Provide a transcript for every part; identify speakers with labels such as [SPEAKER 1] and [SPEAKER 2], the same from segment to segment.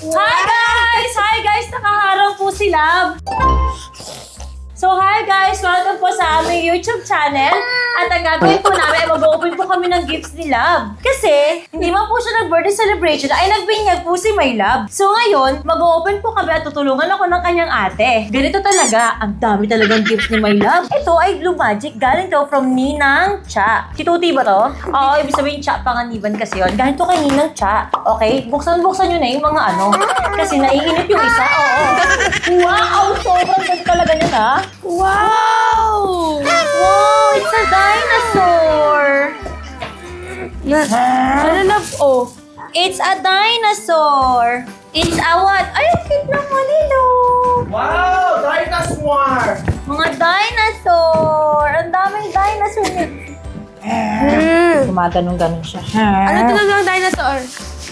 [SPEAKER 1] Hi guys! Hi guys! Nakaharang po si Love. So hi guys! Welcome po sa aming YouTube channel. At ang gagawin po namin ay mag-open po kami ng gifts ni Love. Kasi hindi man po siya nag-birthday celebration ay nagbinyag po si My Love. So ngayon, mag-open po kami at tutulungan ako ng kanyang ate. Ganito talaga, ang dami talagang gifts ni My Love. Ito ay Blue Magic. Galing to from Ninang Cha. Si Tuti ba to? Oo, ibig sabihin Cha Panganiban kasi yun. Galing to kay Ninang Cha. Okay? Buksan-buksan nyo na yung mga ano. Kasi naiinit yung isa. Oo. Wow! Sobrang ganda talaga yun ha.
[SPEAKER 2] Wow!
[SPEAKER 1] Wow! It's a dinosaur!
[SPEAKER 2] Ano na po?
[SPEAKER 1] It's a dinosaur! It's a what? Ay, ang cute ng malilo!
[SPEAKER 3] Wow! Dinosaur!
[SPEAKER 1] Mga dinosaur! Ang daming dinosaur nito. Gumaganong-ganon siya.
[SPEAKER 2] Ano talaga ang dinosaur?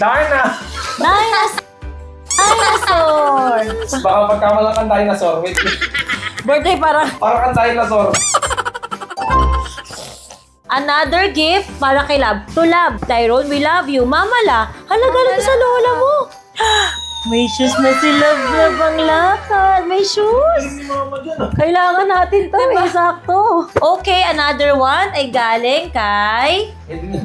[SPEAKER 1] Dinosaur! Dinosaur!
[SPEAKER 3] Baka pagkamalang kang dinosaur. Wait.
[SPEAKER 1] Birthday para.
[SPEAKER 3] Parang kang dinosaur.
[SPEAKER 1] Another gift para kay Love. To Love. Tyrone, we love you. Mama la. Halaga na sa lola mo. May shoes na si Love na bang lakad. May shoes.
[SPEAKER 3] Hindi mama dyan ah.
[SPEAKER 1] Kailangan natin to. Sakto. Okay, another one ay galing kay...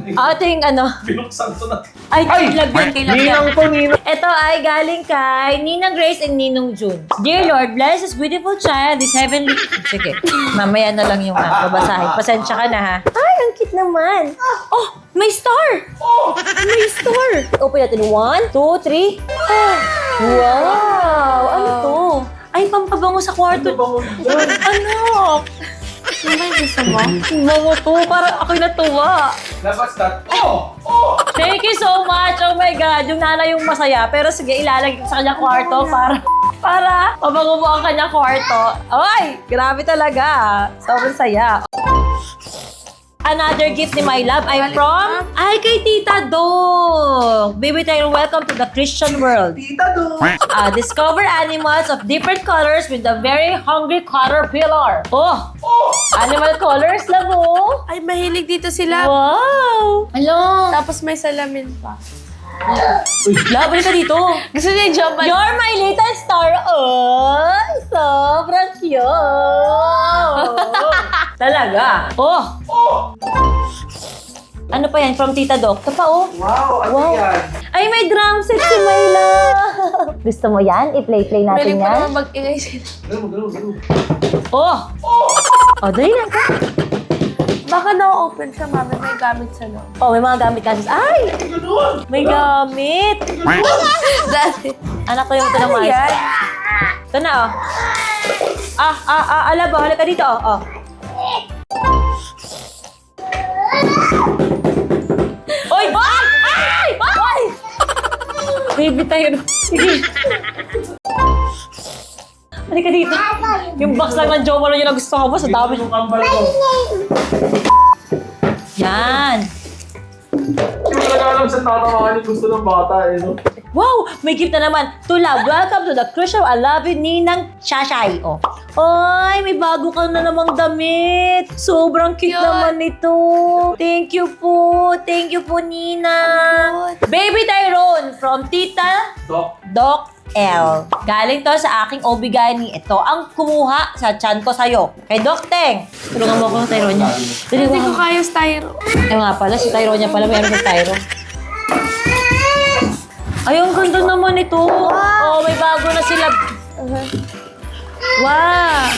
[SPEAKER 1] ito yung ano.
[SPEAKER 3] Binuksan ko na.
[SPEAKER 1] Ay, Love yan, kay Love yan.
[SPEAKER 3] Ninang to, Ninang.
[SPEAKER 1] Ito ay galing kay Ninang Grace and Ninong June. Dear Lord, bless this beautiful child, this heavenly... Sige, mamaya na lang yung babasahin. Pasensya ka na ha. Ay, ang cute naman. Oh, may star!
[SPEAKER 3] Oh!
[SPEAKER 1] May star! Open natin. 1, 2, 3. Oh, wow! Ano to? Ay, pampabango sa kwarto.
[SPEAKER 3] Bangon dyan.
[SPEAKER 1] Ano?
[SPEAKER 2] Ano ba yung gusto mo?
[SPEAKER 1] Bango to. Parang ako'y natuwa.
[SPEAKER 3] Labas that. Oh! Oh!
[SPEAKER 1] Thank you so much. Oh my God. Yung nanay yung masaya. Pero sige, ilalagay ko sa kanyang kwarto para mabango mo ang kanyang kwarto. Ay, grabe talaga. Sobrang saya. Another gift ni My Love ay from... Ay, kay Tita Dog. Baby Taylor, welcome to the Christian world.
[SPEAKER 3] Tita do.
[SPEAKER 1] Discover animals of different colors with a very hungry caterpillar. Oh!
[SPEAKER 3] Oh!
[SPEAKER 1] Animal colors, love mo.
[SPEAKER 2] Ay, mahilig dito sila.
[SPEAKER 1] Wow! Hello!
[SPEAKER 2] Tapos may salamin pa.
[SPEAKER 1] Love, balik ka dito.
[SPEAKER 2] Gusto niya yung jump.
[SPEAKER 1] You're my little star. Oh, sobrang cute. Talaga. Oh,
[SPEAKER 3] Oh!
[SPEAKER 1] ano pa yan? From Tita Doc. Ito pa, oh.
[SPEAKER 3] Wow! Ano
[SPEAKER 1] Wow.
[SPEAKER 3] yan?
[SPEAKER 1] Ay, may drum set si Myla. Gusto mo yan? I-play-play natin
[SPEAKER 2] Mahilig pa
[SPEAKER 1] yan?
[SPEAKER 2] naman mag-ingay sila.
[SPEAKER 3] Galo.
[SPEAKER 1] Oh!
[SPEAKER 3] Oh!
[SPEAKER 1] Oh, dali lang ka.
[SPEAKER 2] Baka na-open siya, mami. May gamit sa loob.
[SPEAKER 1] Oh, may mga gamit natin. Ay!
[SPEAKER 3] Ganun!
[SPEAKER 1] May gamit.
[SPEAKER 2] Dati.
[SPEAKER 1] Anak ko yung ito ng
[SPEAKER 2] Ano
[SPEAKER 1] mais.
[SPEAKER 2] yan?
[SPEAKER 1] Ito na, oh. Alaba, halika dito, oh. Oy! Ay! Ay! Baby tayo. Sige. Halika dito. Yung box lang ng Jowa na yun na gusto ko mo. Sa dami.
[SPEAKER 3] Yung kambal ko.
[SPEAKER 1] Yan.
[SPEAKER 3] Hindi ko talaga alam sa tatamaan yung gusto ng bata eh, no?
[SPEAKER 1] Wow! May gift na naman. To Love, welcome to the Crucial I Love You Ninang Shashay. Oh. Ay, may bago ka na namang damit. Sobrang cute
[SPEAKER 2] Cute.
[SPEAKER 1] naman nito. Thank you po. Thank you po, Ninang. Baby Tyrone from Tita
[SPEAKER 3] Doc.
[SPEAKER 1] L. Galing to sa aking obigay ni ito. Ang kumuha sa tiyan ko sa'yo. Kay Doc Teng. Tulungan mo ako, Tyrone niya.
[SPEAKER 2] Hindi ko kaya styro.
[SPEAKER 1] Ay nga pala, si Tyrone niya pala. Mayroon sa Tyro. Ay, ang ganda naman ito. Oh, may bago na sila. Wow!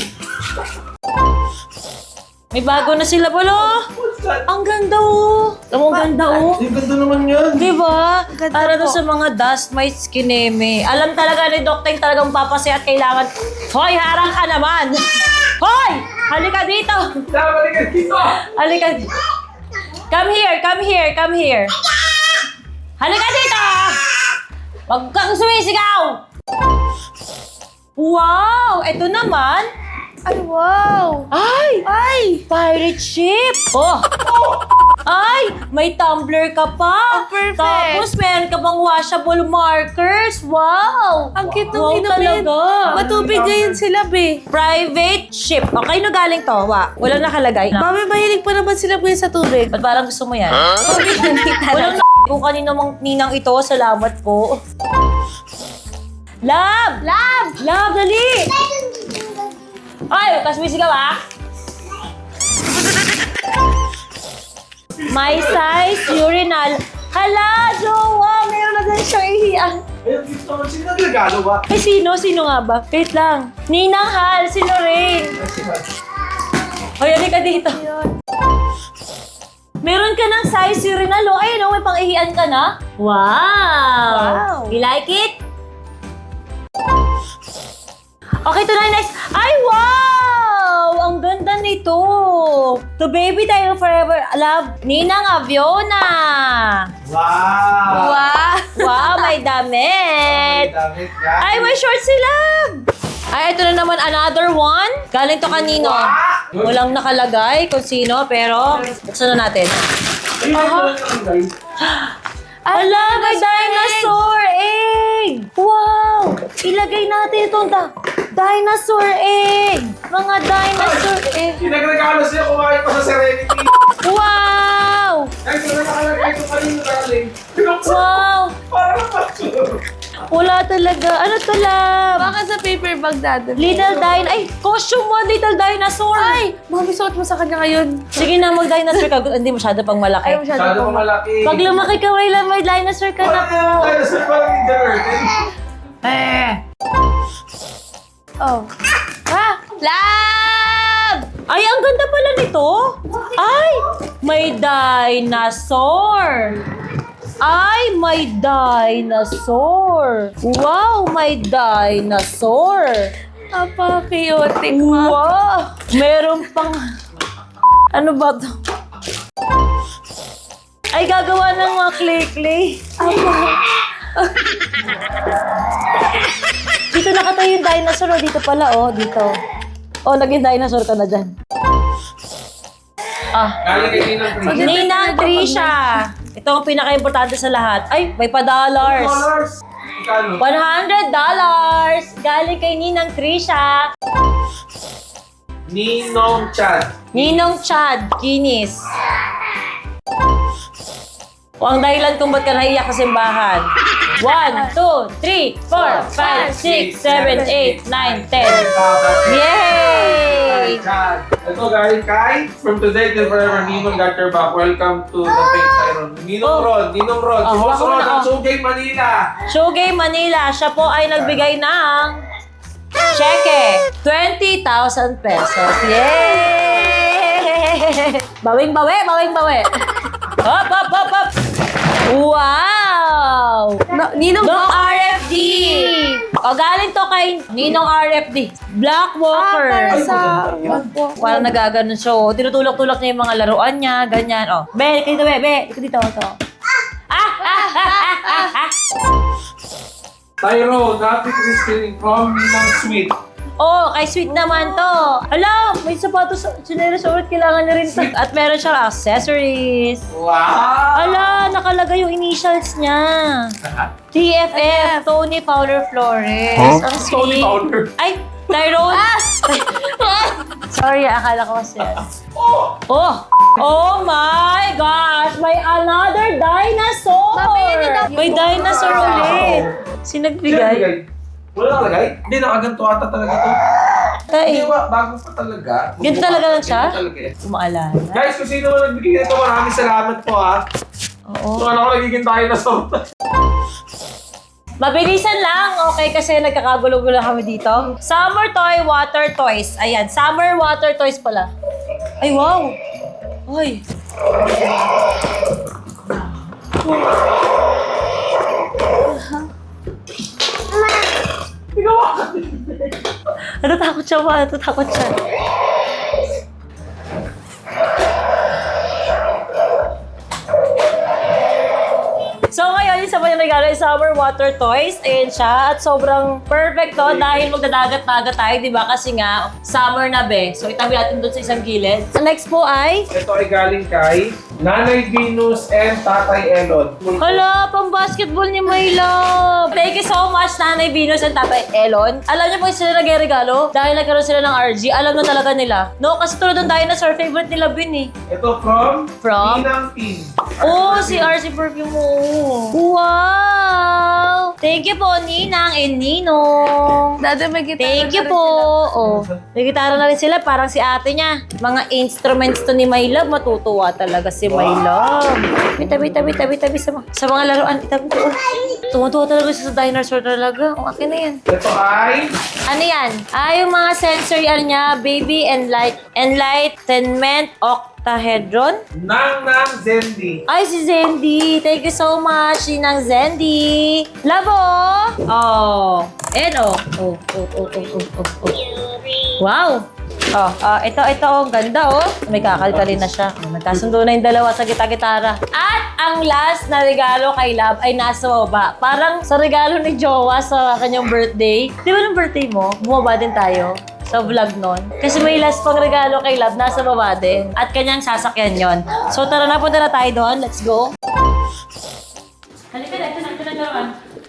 [SPEAKER 1] May bago na sila pala.
[SPEAKER 3] What's that?
[SPEAKER 1] Ang ganda oh. Ang ganda oh.
[SPEAKER 3] Ang ganda naman yan.
[SPEAKER 1] Di ba?
[SPEAKER 2] Ganda
[SPEAKER 1] Para doon
[SPEAKER 2] po.
[SPEAKER 1] sa mga dust mites kineme. Alam talaga ni Doc Teng talagang papasaya at kailangan. Hoy, harang ka naman! Hoy! Halika dito!
[SPEAKER 3] Balik ka dito!
[SPEAKER 1] Halika. Come here, come here, come here. Halika dito! Huwag kang sumisigaw! Wow! Ito naman.
[SPEAKER 2] Ay, wow!
[SPEAKER 1] Ay!
[SPEAKER 2] Ay!
[SPEAKER 1] Pirate ship! Oh! Ay! May tumbler ka pa!
[SPEAKER 2] Oh, perfect.
[SPEAKER 1] Tapos meron ka bang washable markers? Wow!
[SPEAKER 2] Ang cute ng
[SPEAKER 1] Wow
[SPEAKER 2] inumin.
[SPEAKER 1] talaga!
[SPEAKER 2] Matubig ngayon sila, be.
[SPEAKER 1] Private ship. Okay, no galing to? Walang nakalagay.
[SPEAKER 2] Mami, mahilig pa naman sila ngayon sa tubig.
[SPEAKER 1] Ba't parang gusto mo yan?
[SPEAKER 2] Tubig na
[SPEAKER 1] Walang kung kanino mang ninang ito. Salamat po. Love!
[SPEAKER 2] Love!
[SPEAKER 1] Love, dali! Ay, kasi may sigaw ah. My size, urinal. Hala, jowa! Meron na din siyang ihiyan.
[SPEAKER 3] Ayun, gusto mo. Sino nagregalo ba?
[SPEAKER 1] Ay, sino? Sino nga ba? Wait lang. Ninang Hal, si Lorraine. Hoy, halika dito. Meron ka ng size urinal, oh. Ayun, oh, may pang-ihian ka na. Wow!
[SPEAKER 2] Wow.
[SPEAKER 1] You like it? Okay, ito na next. Ay, wow! Ang ganda nito. To baby tayo forever. Love, Ninang Aviona.
[SPEAKER 3] Wow!
[SPEAKER 2] Wow!
[SPEAKER 1] Wow, may damit.
[SPEAKER 3] Damit ka.
[SPEAKER 1] Ay, may shorts si Love. Ay, ito na naman another one. Galing to kanino. Walang nakalagay kung sino, pero buksan na natin.
[SPEAKER 3] Ayun, guys.
[SPEAKER 1] Ala, may dinosaur egg! Wow! Ilagay natin itong dinosaur egg! Mga dinosaur egg!
[SPEAKER 3] Pinagregalo siya, kumain pa sa Serenity.
[SPEAKER 1] Wow!
[SPEAKER 3] Guys, wala nakalagay kung kanino galing. Pinuksan.
[SPEAKER 1] Wow!
[SPEAKER 3] Para lang
[SPEAKER 1] Wala talaga. Ano to, love?
[SPEAKER 2] Baka sa paper bag natin.
[SPEAKER 1] Little dinosaur. Ay, costume mo, little dinosaur!
[SPEAKER 2] Ay! Mami, suot mo sa kanya ngayon.
[SPEAKER 1] Sige na, mag-dinosaur ka. Hindi masyado pang malaki.
[SPEAKER 2] Ay, masyado
[SPEAKER 3] Masyado
[SPEAKER 2] pa
[SPEAKER 3] pa malaki.
[SPEAKER 1] Pag lumaki ka, may dinosaur ka na po.
[SPEAKER 3] Tayo sa parang Ninja Turtle.
[SPEAKER 2] Oh. Ah! Love!
[SPEAKER 1] Ay, ang ganda pala nito. Ay, may dinosaur. Ay, may dinosaur. Wow, may dinosaur.
[SPEAKER 2] Napaka-chaotic mo.
[SPEAKER 1] Wow, meron pang... Ano ba to? Ay, gagawa ng mga clay-clay. Dito nakatayo yung dinosaur. Oh. Dito pala, oh. Dito. Oh, naging dinosaur ka na dyan. Ah.
[SPEAKER 3] Galing kay Ninang Trisha.
[SPEAKER 1] Ninang Trisha. Ito ang pinaka-importante sa lahat. Ay, may pa-dollars.
[SPEAKER 3] Ikano?
[SPEAKER 1] $100. Galing kay Ninang Trisha.
[SPEAKER 3] Ninong Chad.
[SPEAKER 1] Ninong Chad, Kinis. O ang dahilan kung ba't ka naiyak sa simbahan. 1, 2, 3, 4, 5, 6, 7, 8, 9, 10. Yay!
[SPEAKER 3] Chad. Ito galing kay From Today Till Forever, Ninong got your back. Welcome to the Faith Iron. Ninong Rod, Ninong Rod. Si
[SPEAKER 1] Oh,
[SPEAKER 3] Boss
[SPEAKER 1] ako
[SPEAKER 3] Rod
[SPEAKER 1] na,
[SPEAKER 3] ng
[SPEAKER 1] oh.
[SPEAKER 3] Sugay, Manila.
[SPEAKER 1] Showgame Manila, siya po ay nagbigay ng cheque. 20,000 pesos. Yay! Bawing-bawi, bawing-bawi. Hop, hop, hop, hop. Wow!
[SPEAKER 2] Ninong
[SPEAKER 1] Ninong RFD! O, galing to kay Ninong RFD. Black Walker.
[SPEAKER 2] para sa...
[SPEAKER 1] Parang nagaganon siya. Oh. Tinutulak-tulak niya yung mga laruan niya. Ganyan. Oh. Be, dito, be. Dito, dito. Ito.
[SPEAKER 3] Tyrone, Happy Christine from Ninang Sweet.
[SPEAKER 1] Oh, kay Sweet naman to. Alam, may sapatos, sinelas ulit, kailangan na rin to. At meron siyang accessories.
[SPEAKER 3] Wow!
[SPEAKER 1] Ala, nakalagay yung initials niya. TFF, Tony Fowler Flores. Ang
[SPEAKER 3] Tony
[SPEAKER 1] sweet.
[SPEAKER 3] Fowler.
[SPEAKER 1] Ay, Tyrone. Sorry, akala ko kasi.
[SPEAKER 3] Oh!
[SPEAKER 1] Oh my gosh! May another dinosaur! May dinosaur ulit. Sino nagbigay?
[SPEAKER 3] Wala nakalagay? Hindi, nakaganto ata talaga to. Hindi
[SPEAKER 1] Tay,
[SPEAKER 3] ba, bago pa talaga.
[SPEAKER 1] ganito talaga lang siya?
[SPEAKER 3] Ganito talaga eh.
[SPEAKER 1] Kumaalala.
[SPEAKER 3] Guys, kung sino man nagbigay nito, maraming salamat po ha.
[SPEAKER 1] Oo.
[SPEAKER 3] So, ano ko nagiging dinosaur?
[SPEAKER 1] Mabilisan lang, okay? Kasi nagkakagulo-gulo kami dito. Summer toy, water toys. Ayan, summer water toys pala. Ay, wow! Ay! Natatakot siya ba? Natatakot siya. So ngayon, isa pa yung regalo is summer water toys. Ayan siya. At sobrang perfect to dahil magdadagat-dagat tayo, di ba? Kasi nga, summer na be. So itabi natin doon sa isang gilid. So next po ay...
[SPEAKER 3] Ito ay galing kay Nanay Venus and Tatay Elon.
[SPEAKER 1] Hala, pang basketball ni My Love! Thank you so much, Nanay Venus and Tatay Elon. Alam niyo po sila nag-regalo dahil nagkaroon sila ng RG. Alam na talaga nila. No, kasi tulad ng dinosaur, favorite nila Bin eh.
[SPEAKER 3] Ito from
[SPEAKER 1] From?
[SPEAKER 3] Ninang Team.
[SPEAKER 1] Oh, si RC perfume mo. Wow! Thank you po, Ninang and Ninong.
[SPEAKER 2] Dati may gitara
[SPEAKER 1] Thank you
[SPEAKER 2] na rin
[SPEAKER 1] po.
[SPEAKER 2] sila.
[SPEAKER 1] Oh, may gitara na rin sila. Parang si ate niya. Mga instruments to ni My Love. Matutuwa talaga si My Love. Tabi sa mga laruan. Itabi ko. Tumutuwa talaga siya sa dinosaur talaga. O, akin na yan.
[SPEAKER 3] Ito ay...
[SPEAKER 1] Ano yan? Yung mga sensory niya. Baby Enlightenment Octahedron.
[SPEAKER 3] Nang Zendi.
[SPEAKER 1] Ay, si Zendy. Thank you so much, Ninang Zendy. Love, oh. And, Wow. Ito, ang ganda, May kakalkalin na siya. Magkasundo na yung dalawa sa gitara. At ang last na regalo kay Love ay nasa baba. Parang sa regalo ni Jowa sa kanyang birthday. Di ba nung birthday mo, bumaba din tayo sa vlog nun. Kasi may last pang regalo kay Love, nasa baba din. At kanyang sasakyan yon. So tara na, punta na tayo doon. Let's go. Halika na, ito na laruan.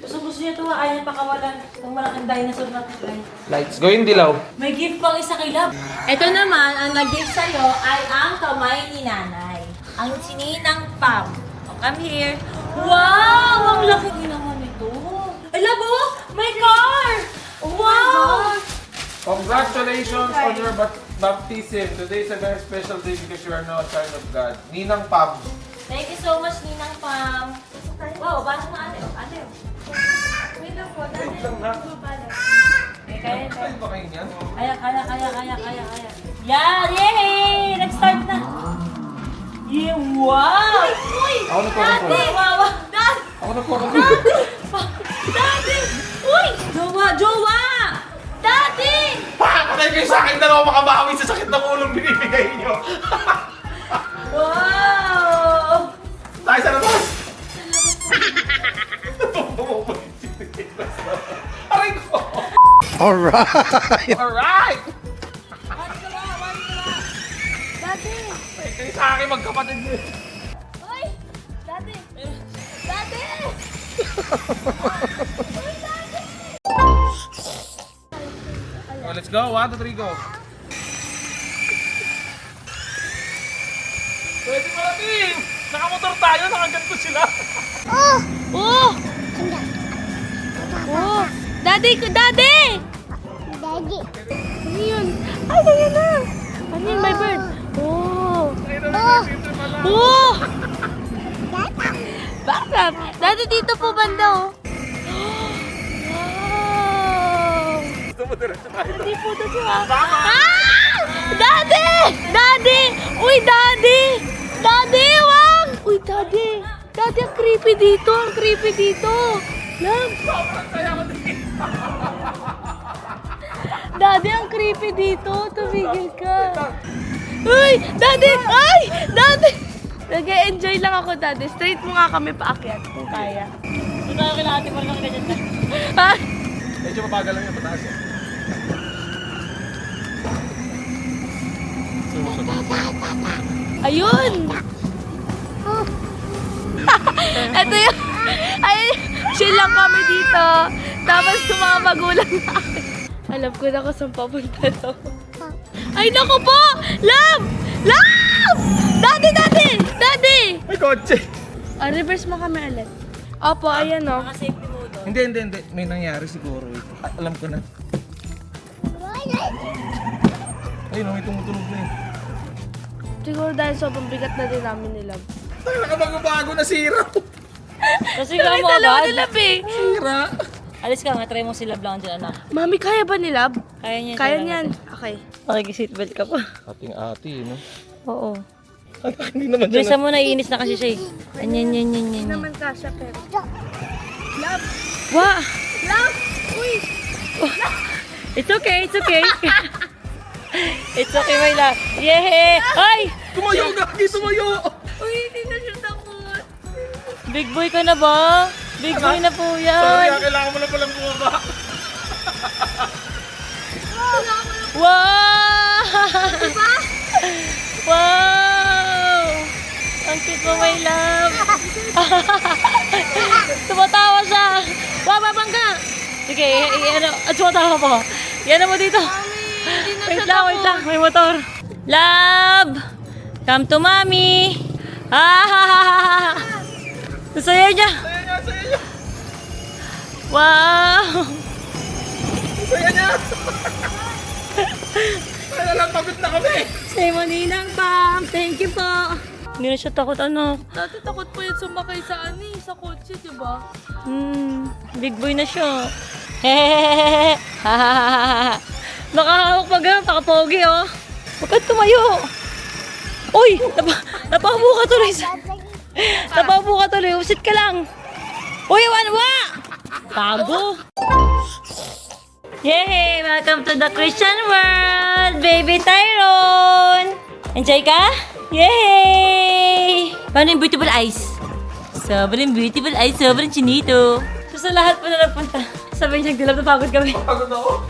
[SPEAKER 1] Gusto niya ito, ayaw niya pakawalan ng malaking dinosaur na ito.
[SPEAKER 3] Lights go yung dilaw.
[SPEAKER 1] May gift pang isa kay Love. Ito naman, ang nag-gift sa'yo ay ang kamay ni nanay. Ang sininang Pam. Come here. Wow! Ang laki naman ito. Ay, Love, may car! Wow!
[SPEAKER 3] Congratulations on your baptism. Today is a very special day because you are now a child of God. Ninang Pam.
[SPEAKER 1] Thank you so much, Ninang Pam. Wow, pasok na ate. Ate. Wait lang po.
[SPEAKER 3] Wait lang na.
[SPEAKER 1] Kaya.
[SPEAKER 3] Kaya ba kayo niyan?
[SPEAKER 1] Kaya. Yan! Yay! Nag-start na. Yeah, wow! Uy!
[SPEAKER 3] Ako na po.
[SPEAKER 1] Dati! Wow! Dati!
[SPEAKER 3] Ako na po.
[SPEAKER 1] Dati! Uy! Jowa! Dati!
[SPEAKER 3] Patay kayo sa akin dalawa makabawi sa sakit ng ulong binibigay niyo.
[SPEAKER 1] Wow!
[SPEAKER 3] Tayo sa labas! Aray ko!
[SPEAKER 4] Alright!
[SPEAKER 3] Alright!
[SPEAKER 2] Dati!
[SPEAKER 3] Patay kayo sa akin magkapatid niyo.
[SPEAKER 2] Uy! Dati! Dati!
[SPEAKER 3] Oh, let's go. 1, 2, 3, go. Pwede pala, team! Nakamotor tayo, nakaganto sila.
[SPEAKER 2] Oh! Oh! Daddy! Daddy! Ano yun? Ay, ganyan na! Ano yun, my bird? Oh! Oh! Bakit? Daddy, dito po banda, oh. Wow!
[SPEAKER 3] Gusto mo diretso tayo.
[SPEAKER 2] Hindi po ito siya. Ah! Daddy! Daddy! Uy, Daddy! Daddy, wag! Uy, Daddy! Daddy, ang creepy dito. Ang creepy dito. Love! Daddy, ang creepy dito. Tumigil ka. Uy! Daddy! Ay! Daddy! Nag-enjoy lang ako, Daddy. Straight mo nga kami paakyat kung kaya.
[SPEAKER 1] Ito tayo kila ate mo lang ganyan na.
[SPEAKER 2] Ha?
[SPEAKER 3] Medyo mabagal lang yung pataas.
[SPEAKER 2] Ayun! Ito yung... Ay, chill lang kami dito. Tapos yung mga magulang namin. Alam ko na kung saan papunta to. Ay, naku po! Love! Love! Daddy! Daddy! Daddy!
[SPEAKER 3] May kotse!
[SPEAKER 2] Reverse mo kami ulit. Opo, ayan o.
[SPEAKER 1] Mga safety mode.
[SPEAKER 3] Hindi. May nangyari siguro. Alam ko na. Ayun, may tumutunog na eh.
[SPEAKER 2] Siguro dahil sobrang bigat na din namin ni Love.
[SPEAKER 3] Nakabago na sira.
[SPEAKER 1] Kasi ka
[SPEAKER 2] May
[SPEAKER 1] mo
[SPEAKER 2] dalawa
[SPEAKER 1] agad.
[SPEAKER 2] ni Love eh.
[SPEAKER 3] Sira.
[SPEAKER 1] Alis ka nga, try mo sila lang dyan, anak.
[SPEAKER 2] Mami, kaya ba ni Love?
[SPEAKER 1] Kaya niya.
[SPEAKER 2] Kaya niyan. Okay.
[SPEAKER 1] Pakikisitbelt ka pa.
[SPEAKER 3] Ating ati, no?
[SPEAKER 1] Oo.
[SPEAKER 3] Hindi naman
[SPEAKER 1] Bisa mo, naiinis na kasi siya eh. Yan.
[SPEAKER 2] Hindi naman kasha pero. Love!
[SPEAKER 1] Wah!
[SPEAKER 2] Love! Uy!
[SPEAKER 1] It's okay. It's okay, my love. Yehey! Ay!
[SPEAKER 3] Tumayo, Gagi! Tumayo!
[SPEAKER 2] Uy, hindi na siya takot.
[SPEAKER 1] Big boy ka na ba? Big boy na po
[SPEAKER 3] Sorry,
[SPEAKER 1] yan.
[SPEAKER 3] kailangan mo na palang bumaba.
[SPEAKER 1] Wow! Wow! Ang cute mo, my love. Tumatawa siya. Wow, babangga! Sige, tumatawa po. Yan mo dito.
[SPEAKER 2] Hindi na
[SPEAKER 1] Wait
[SPEAKER 2] siya
[SPEAKER 1] lang, may motor. Love! Come to mommy. Ah! Saya niya. Wow!
[SPEAKER 3] Saya niya! Kaya lang, pagod na kami!
[SPEAKER 1] Say mo, Ninang Pam. Thank you po. Hindi na siya takot, anak.
[SPEAKER 2] Dati takot po yan sumakay sa kotse, di ba?
[SPEAKER 1] Big boy na siya. Hehehehe. Nakahawak pa ganun, pakapogi, oh. Huwag kang tumayo. Uy! Napaupo ka tuloy. Napaupo ka tuloy. Usit ka lang. Uy, wanwa! Tago. Yay! Welcome to the Christian world, baby Tyrone! Enjoy ka? Yay! Paano yung beautiful eyes? Sobrang beautiful eyes, sobrang chinito. So sa lahat po na napunta, sabi niya, nagdilap na pagod kami.
[SPEAKER 3] Pagod ako.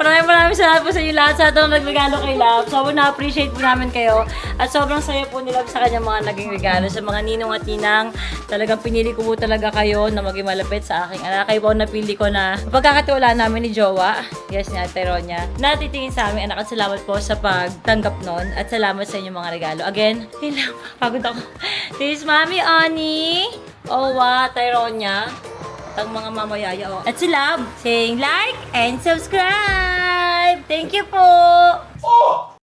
[SPEAKER 1] Maraming salamat po sa inyo lahat sa itong nagregalo kay Love. Sobrang na-appreciate po namin kayo. At sobrang saya po ni Love sa kanyang mga naging regalo. Sa mga ninong at ninang, talagang pinili ko po talaga kayo na maging malapit sa aking anak. Kayo po ang napili ko na pagkakatiwala namin ni Jowa. Yes, ni Ate Ronya. Natitingin sa aming anak at salamat po sa pagtanggap nun. At salamat sa inyong mga regalo. Again, hey Love, pagod ako. This is Mami Oni. Owa, Tyronia. At ang mga mamayaya, oh. At si Love, saying like and subscribe. Thank you po.
[SPEAKER 3] Oh!